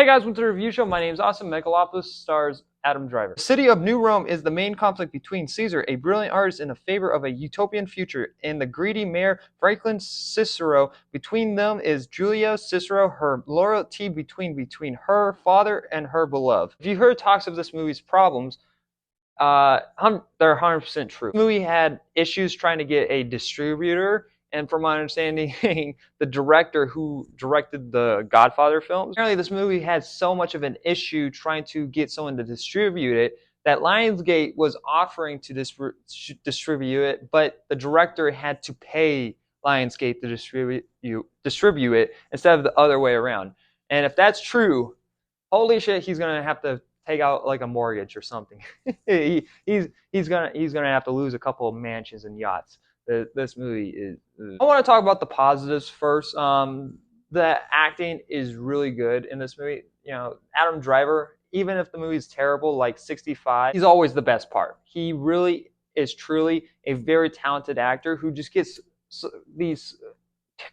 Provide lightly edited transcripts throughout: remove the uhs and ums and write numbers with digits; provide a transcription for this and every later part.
Hey guys, welcome to the review show. My name is Austin. Megalopolis stars Adam Driver. The city of New Rome is the main conflict between Caesar, a brilliant artist in the favor of a utopian future, and the greedy mayor Franklin Cicero. Between them is Julia Cicero, her loyalty between her father and her beloved. If you heard talks of this movie's problems, they're 100% true. The movie had issues trying to get a distributor, and from my understanding, the director who directed the Godfather films. Apparently, this movie had so much of an issue trying to get someone to distribute it that Lionsgate was offering to distribute it, but the director had to pay Lionsgate to distribute it instead of the other way around. And if that's true, holy shit, he's gonna have to take out like a mortgage or something. he's gonna have to lose a couple of mansions and yachts. This movie is. I want to talk about the positives first. The acting is really good in this movie. You know, Adam Driver, even if the movie's terrible, like 65, he's always the best part. He really is truly a very talented actor who just gets these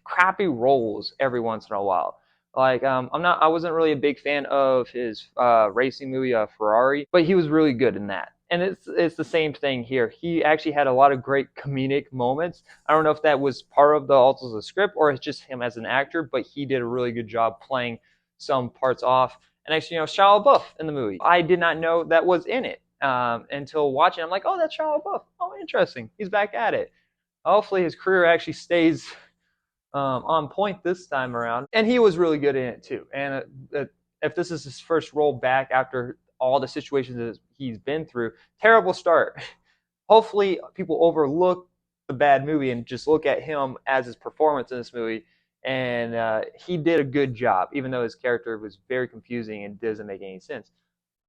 crappy roles every once in a while. Like I wasn't really a big fan of his racing movie Ferrari, but he was really good in that. And it's the same thing here. He actually had a lot of great comedic moments. I don't know if that was part of the script or it's just him as an actor, but he did a really good job playing some parts off. And actually, you know, Shia LaBeouf in the movie, I did not know that was in it until watching. I'm like, oh, that's Shia LaBeouf. Oh, interesting. He's back at it. Hopefully, his career actually stays on point this time around. And he was really good in it too. And if this is his first role back after all the situations that he's been through, terrible start. Hopefully people overlook the bad movie and just look at him as his performance in this movie. And he did a good job, even though his character was very confusing and doesn't make any sense.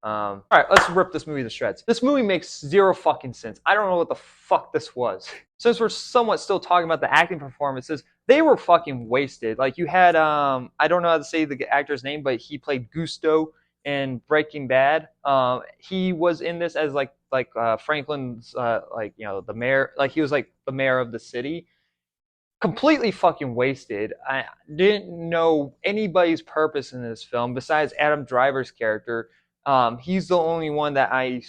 All right, let's rip this movie to shreds. This movie makes zero fucking sense. I don't know what the fuck this was. Since we're somewhat still talking about the acting performances, they were fucking wasted. Like you had, I don't know how to say the actor's name, but he played Gusto in Breaking Bad. He was in this as like Franklin's, like, you know, the mayor. Like he was like the mayor of the city. Completely fucking wasted. I didn't know anybody's purpose in this film besides Adam Driver's character. He's the only one that I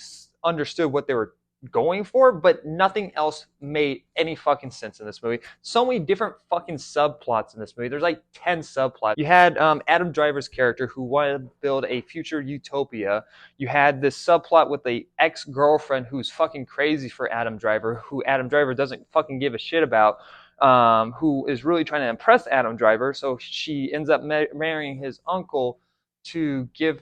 understood what they were going for, but nothing else made any fucking sense in this movie. So many different fucking subplots in this movie. There's like 10 subplots. You had Adam Driver's character who wanted to build a future utopia. You had this subplot with the ex-girlfriend who's fucking crazy for Adam Driver, who Adam Driver doesn't fucking give a shit about. Who is really trying to impress Adam Driver, so she ends up marrying his uncle to give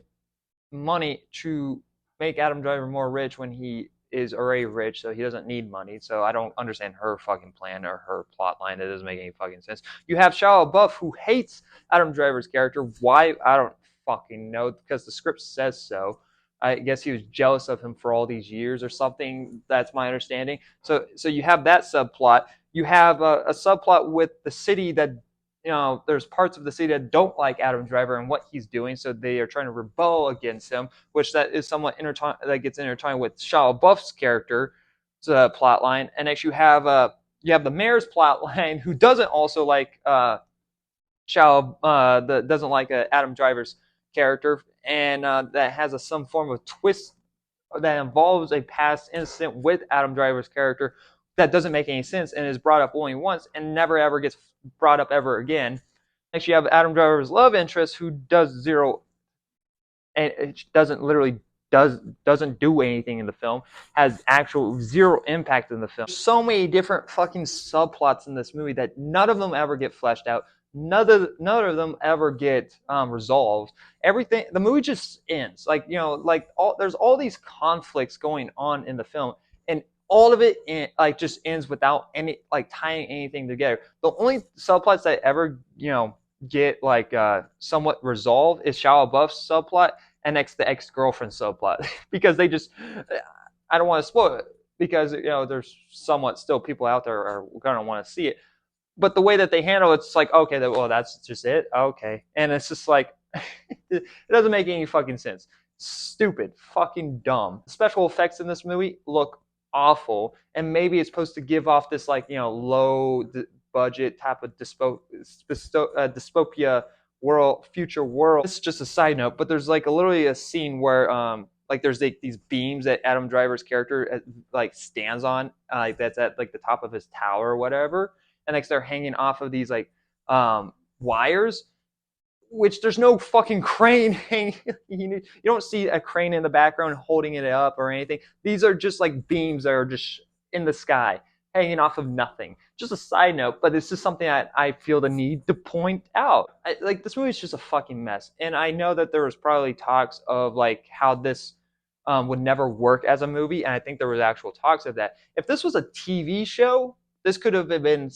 money to make Adam Driver more rich when he is already rich, so he doesn't need money. So I don't understand her fucking plan or her plot line. It doesn't make any fucking sense. You have Shia LaBeouf who hates Adam Driver's character. Why? I don't fucking know, because the script says so. I guess he was jealous of him for all these years or something. That's my understanding. So you have that subplot. You have a subplot with the city that, you know, there's parts of the city that don't like Adam Driver and what he's doing, so they are trying to rebel against him, which that is somewhat that gets intertwined with Shia LaBeouf's character's plot line. And next you have the mayor's plot line, who doesn't also like doesn't like Adam Driver's character, and that has some form of twist that involves a past incident with Adam Driver's character that doesn't make any sense and is brought up only once and never ever gets brought up ever again. Next, you have Adam Driver's love interest, who does zero, and it doesn't do anything in the film, has actual zero impact in the film. There's so many different fucking subplots in this movie that none of them ever get fleshed out. None of them ever get resolved. Everything, the movie just ends. Like, you know, like there's all these conflicts going on in the film, and all of it like just ends without any like tying anything together. The only subplots that ever, you know, get like somewhat resolved is Shia LaBeouf's subplot and the ex-girlfriend subplot, because they just, I don't want to spoil it, because, you know, there's somewhat still people out there are gonna want to see it. But the way that they handle it's like, okay, well, that's just it, okay. And it's just like, it doesn't make any fucking sense. Stupid, fucking dumb. Special effects in this movie look awful, and maybe it's supposed to give off this, like, you know, low budget type of dystopia future world. This is just a side note, but there's like literally a scene where like there's like these beams that Adam Driver's character like stands on, like that's at like the top of his tower or whatever, and like they're hanging off of these like wires, which there's no fucking crane hanging. You don't see a crane in the background holding it up or anything. These are just like beams that are just in the sky, hanging off of nothing. Just a side note, but this is something that I feel the need to point out. Like this movie is just a fucking mess, and I know that there was probably talks of like how this would never work as a movie, and I think there was actual talks of that. If this was a TV show, this could have been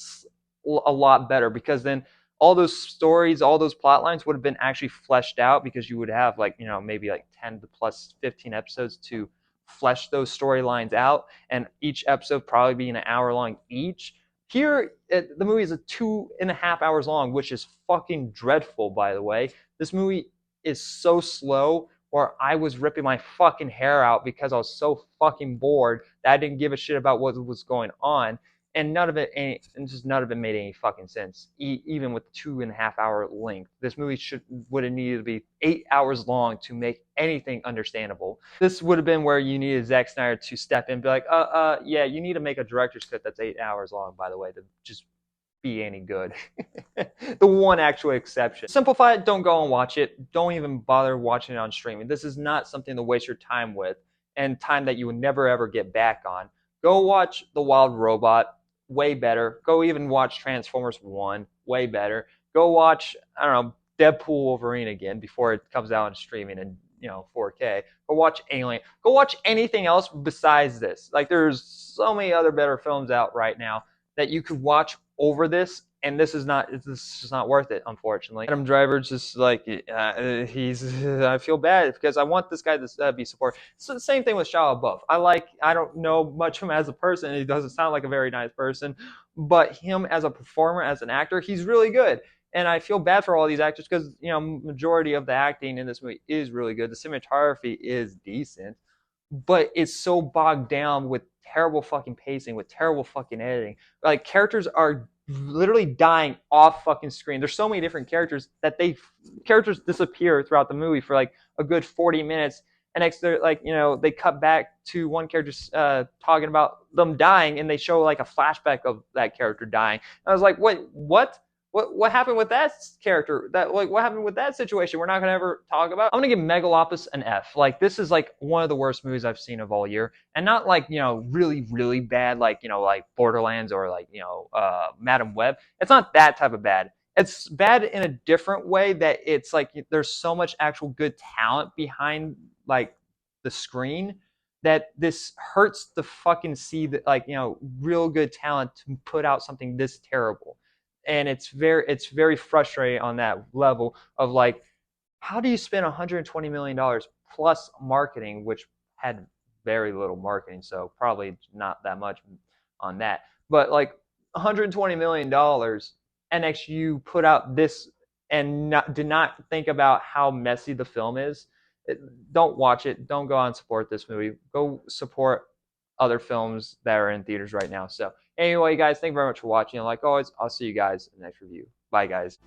a lot better, because then all those stories, all those plot lines would have been actually fleshed out, because you would have like, maybe like 10 to plus 15 episodes to flesh those storylines out, and each episode probably being an hour long each. Here, the movie is 2.5 hours long, which is fucking dreadful, by the way. This movie is so slow, where I was ripping my fucking hair out because I was so fucking bored that I didn't give a shit about what was going on. And none of it made any fucking sense. Even with 2.5 hour length, this movie would have needed to be 8 hours long to make anything understandable. This would have been where you needed Zack Snyder to step in and be like, yeah, you need to make a director's cut that's 8 hours long, by the way, to just be any good. The one actual exception. Simplify it, don't go and watch it. Don't even bother watching it on streaming. This is not something to waste your time with, and time that you would never ever get back on. Go watch The Wild Robot, way better. Go even watch Transformers 1, way better. Go watch, I don't know, Deadpool Wolverine again before it comes out on streaming and 4K. Go watch Alien. Go watch anything else besides this. Like, there's so many other better films out right now that you could watch over this, and this is just not worth it, unfortunately. Adam Driver's just like, I feel bad because I want this guy to be supported. So the same thing with Shia LaBeouf. I don't know much of him as a person. He doesn't sound like a very nice person, but him as a performer, as an actor, he's really good. And I feel bad for all these actors because, majority of the acting in this movie is really good. The cinematography is decent, but it's so bogged down with terrible fucking pacing, with terrible fucking editing. Like, characters are literally dying off fucking screen. There's so many different characters that characters disappear throughout the movie for like a good 40 minutes. And next, they're like, they cut back to one character talking about them dying, and they show like a flashback of that character dying. And I was like, wait, what? What happened with that character? What happened with that situation? We're not gonna ever talk about. I'm gonna give Megalopolis an F. Like, this is like one of the worst movies I've seen of all year, and not like really really bad, like like Borderlands or like Madam Web. It's not that type of bad. It's bad in a different way, that it's like there's so much actual good talent behind like the screen, that this hurts to fucking see that, like, real good talent to put out something this terrible. And it's very frustrating on that level of like, how do you spend $120 million plus marketing, which had very little marketing, so probably not that much on that, but like $120 million, and next you put out this and did not think about how messy the film is. Don't watch it. Don't go out and support this movie. Go support other films that are in theaters right now. So anyway, guys, thank you very much for watching. And like always, I'll see you guys in the next review. Bye, guys.